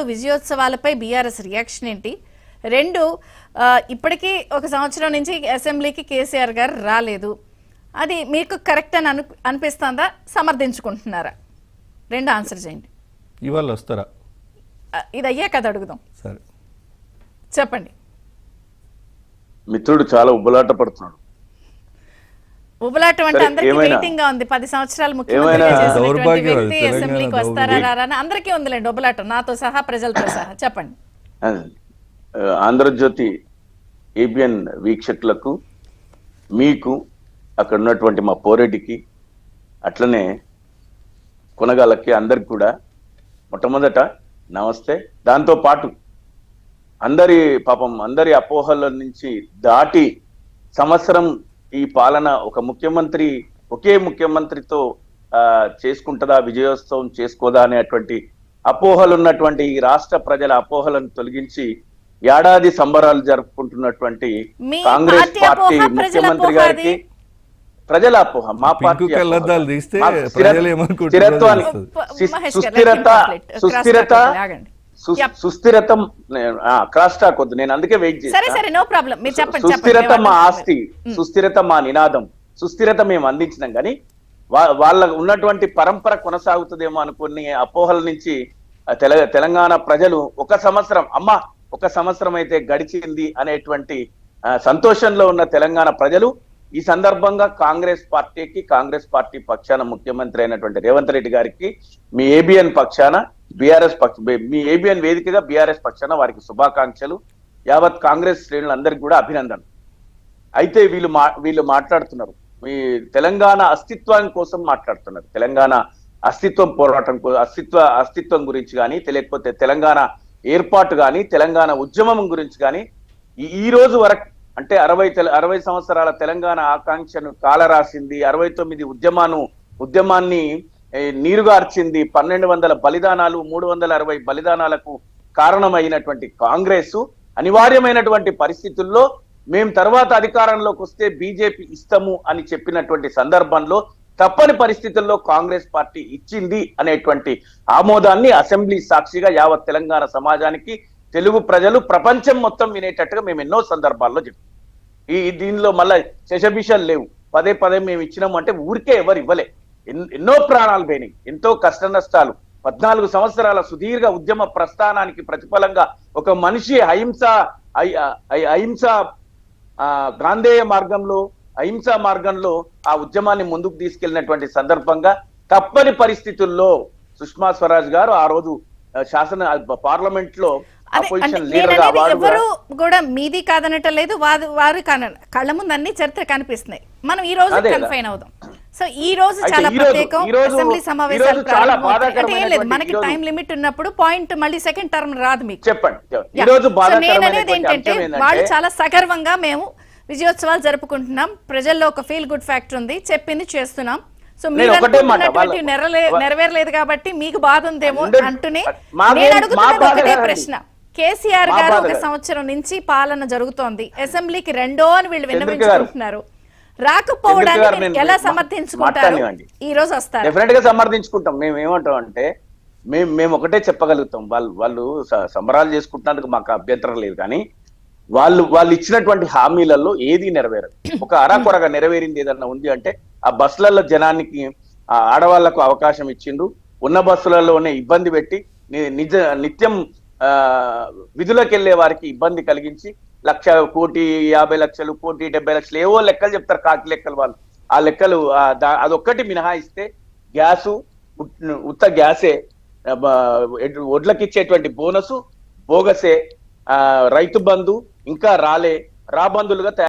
విజయోత్సవాలపై BRS reaction ఏంటి? రెండు, ఇప్పటికీ ఒక సంవత్సరం నుంచి అసెంబ్లీకి కేసీఆర్ గారు రాలేదు, అది మీకు కరెక్ట్ అని అనిపిస్తుందా, సమర్థించుకుంటున్నారా? రెండు ఆన్సర్ చేయండి. ఇవాళ వస్తారా? ఇది అయ్యా కదా అడుగుదాం. సరే చెప్పండి. మిత్రుడు చాలా ఉబ్బలాట పడుతున్నాడు. ఉబలాటం అంటే అందరికీ వెయిటింగ్ గా ఉంది. 10 సంవత్సరాలు ముఖ్యమంత్రిగా చేసినటువంటి వ్యక్తి అసెంబ్లీకి వస్తారా రారా అని అందరికీ ఉందిలేండి ఉబలాటం, నాతో సహా ప్రజలతో సహా. చెప్పండి. ఆంధ్రజ్యోతి ఏబిఎన్ వీక్షకులకు, మీకు, అక్కడ ఉన్నటువంటి మా పోరెడ్డికి, అట్లనే కొనగాలకి, అందరికి కూడా మొట్టమొదట నమస్తే. దాంతో పాటు అందరి అపోహల నుంచి దాటి సంవత్సరం ఈ పాలన ఒకే ముఖ్యమంత్రితో చేసుకుంటుందా, విజయోత్సవం చేసుకోదా అనేటువంటి అపోహలు ఉన్నటువంటి ఈ రాష్ట్ర ప్రజల అపోహలను తొలగించి ఏడాది సంబరాలు జరుపుకుంటున్నటువంటి కాంగ్రెస్ పార్టీ ముఖ్యమంత్రి గారికి ప్రజల అపోహ, మా పార్టీ సుస్థిరత క్రాస్ టాక్ వద్దు, నేను అందుకే వెయిట్ చేస్తాను. సుస్థిరత మా ఆస్తి, సుస్థిరత మా నినాదం, సుస్థిరత మేము అందించినాం. కానీ వాళ్ళ ఉన్నటువంటి పరంపర కొనసాగుతుందేమో అనుకుని అపోహల నుంచి తెలంగాణ ప్రజలు ఒక సంవత్సరం అయితే గడిచింది అనేటువంటి సంతోషంలో ఉన్న తెలంగాణ ప్రజలు ఈ సందర్భంగా కాంగ్రెస్ పార్టీ పక్షాన ముఖ్యమంత్రి అయినటువంటి రేవంత్ రెడ్డి గారికి మీ ఏబిఎన్ పక్షాన మీ ఏబిఎన్ వేదికగా బీఆర్ఎస్ పక్షాన వారికి శుభాకాంక్షలు. యావత్ కాంగ్రెస్ శ్రేణులందరికీ కూడా అభినందన. అయితే వీళ్ళు మాట్లాడుతున్నారు, మీ తెలంగాణ అస్తిత్వం కోసం మాట్లాడుతున్నారు. తెలంగాణ అస్తిత్వం పోరాటం, అస్తిత్వం గురించి కానీ, లేకపోతే తెలంగాణ ఏర్పాటు కానీ, తెలంగాణ ఉద్యమం గురించి కానీ ఈ రోజు వరకు, అంటే 60 సంవత్సరాల తెలంగాణ ఆకాంక్షను కాలరాసింది, 69 ఉద్యమాన్ని నీరుగార్చింది, 1200 బలిదానాలు, 360 బలిదానాలకు కారణమైనటువంటి కాంగ్రెస్ అనివార్యమైనటువంటి పరిస్థితుల్లో మేము తర్వాత అధికారంలోకి వస్తే బీజేపీ ఇస్తాము అని చెప్పినటువంటి సందర్భంలో తప్పని పరిస్థితుల్లో కాంగ్రెస్ పార్టీ ఇచ్చింది అనేటువంటి ఆమోదాన్ని అసెంబ్లీ సాక్షిగా యావత్ తెలంగాణ సమాజానికి, తెలుగు ప్రజలు, ప్రపంచం మొత్తం వినేటట్టుగా మేము ఎన్నో సందర్భాల్లో చెప్పాం. దీనిలో మళ్ళా శశభిషాలు లేవు. పదే మేము ఇచ్చినాము అంటే ఊరికే ఎవరు ఇవ్వలే. ఎన్నో ప్రాణాలు పోయినాయి, ఎంతో కష్ట నష్టాలు, 14 సంవత్సరాల సుదీర్ఘ ఉద్యమ ప్రస్థానానికి ప్రతిఫలంగా ఒక మనిషి అహింస గాంధేయ అహింసా మార్గంలో ఆ ఉద్యమాన్ని ముందుకు తీసుకెళ్లినటువంటి సందర్భంగా తప్పని పరిస్థితుల్లో సుష్మా స్వరాజ్ గారు ఆ రోజు పార్లమెంట్ లో ఎవరు కూడా మీది కాదనటం లేదు, వారు కళ్ళ ముందు అన్ని చరిత్ర కనిపిస్తున్నాయి. మనం ఈ రోజు కన్ఫైన్ అవుదాం. సో ఈ రోజు చాలా ప్రత్యేకం. అసెంబ్లీ సమావేశాలు అంటే ఏం లేదు, మనకి టైం లిమిట్ ఉన్నప్పుడు పాయింట్ మళ్ళీ సెకండ్ టర్మ్ రాదు మీకు. నేను అనేది ఏంటంటే, వాళ్ళు చాలా సగర్వంగా మేము విజయోత్సవాలు జరుపుకుంటున్నాం, ప్రజల్లో ఒక ఫీల్ గుడ్ ఫ్యాక్టర్ ఉంది, చెప్పింది చేస్తున్నాం. సో మీరు అనుకుంటున్నటువంటి నెరవేరలేదు కాబట్టి మీకు బాధ ఉందేమో అంటూనే నేను అడుగుతున్నది ఒకటే ప్రశ్న. కేసీఆర్ గారు ఒక సంవత్సరం నుంచి పాలన జరుగుతోంది, అసెంబ్లీకి రెండో అని వీళ్ళు విన్నవించుకుంటున్నారు, రాకపోవడానికి ఎలా సమర్థించుకుంటారు? ఈ రోజు వస్తారు. డెఫినెట్ గా సమర్థించుకుంటాం. మేము ఏమంటాం అంటే, మేము ఒకటే చెప్పగలుగుతాం, వాళ్ళు సంబరాలు చేసుకుంటున్నందుకు మాకు అభ్యంతరం లేదు. కానీ వాళ్ళు ఇచ్చినటువంటి హామీలలో ఏది నెరవేరదు. ఒక అరాకొరగా నెరవేరింది ఏదన్నా ఉంది అంటే, ఆ బస్సులలో జనానికి, ఆడవాళ్లకు అవకాశం ఇచ్చిండ్రు, ఉన్న బస్సులలోనే ఇబ్బంది పెట్టి నిత్యం విధులకు వెళ్లే వారికి ఇబ్బంది కలిగించి 1,50,00,000, 1,70,00,000 ఏవో లెక్కలు చెప్తారు, కాకి లెక్కలు. వాళ్ళు ఆ లెక్కలు అదొక్కటి మినహాయిస్తే గ్యాసు, ఉత్త గ్యాసే, ఒడ్లకి ఇచ్చేటువంటి బోనసు బోగసే, రైతు బంధు ఇంకా రా బంధులుగా